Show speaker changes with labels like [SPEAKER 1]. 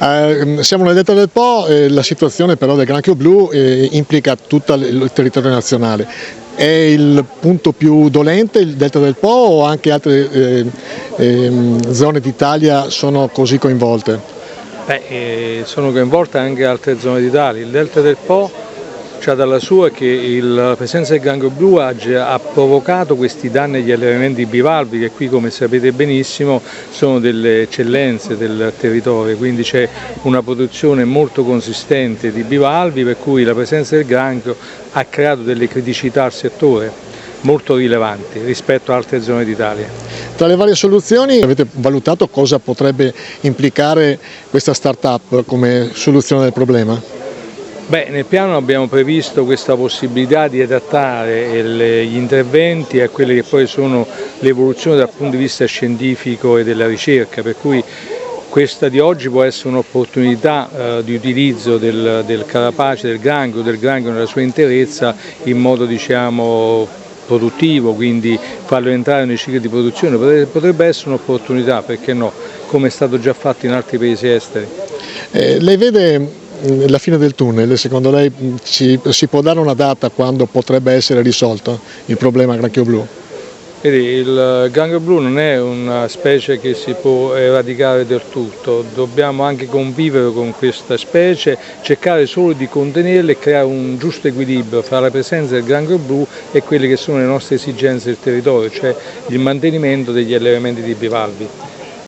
[SPEAKER 1] Siamo nel delta del Po, la situazione però del granchio blu implica tutto il territorio nazionale. È il punto più dolente il delta del Po o anche altre zone d'Italia sono così coinvolte?
[SPEAKER 2] Sono coinvolte anche altre zone d'Italia. Il delta del Po c'ha dalla sua che la presenza del granchio blu ha provocato questi danni agli allevamenti bivalvi che qui, come sapete benissimo, sono delle eccellenze del territorio, quindi c'è una produzione molto consistente di bivalvi, per cui la presenza del granchio ha creato delle criticità al settore molto rilevanti rispetto a altre zone d'Italia.
[SPEAKER 1] Tra le varie soluzioni avete valutato cosa potrebbe implicare questa start-up come soluzione del problema?
[SPEAKER 2] Nel piano abbiamo previsto questa possibilità di adattare gli interventi a quelle che poi sono le evoluzioni dal punto di vista scientifico e della ricerca, per cui questa di oggi può essere un'opportunità di utilizzo del carapace, del granchio nella sua interezza in modo produttivo, quindi farlo entrare nei cicli di produzione potrebbe essere un'opportunità, perché no, come è stato già fatto in altri paesi esteri.
[SPEAKER 1] Lei vede la fine del tunnel? Secondo lei si può dare una data quando potrebbe essere risolto il problema granchio blu?
[SPEAKER 2] Vedi, il granchio blu non è una specie che si può eradicare del tutto, dobbiamo anche convivere con questa specie, cercare solo di contenerla e creare un giusto equilibrio fra la presenza del granchio blu e quelle che sono le nostre esigenze del territorio, cioè il mantenimento degli allevamenti di bivalvi.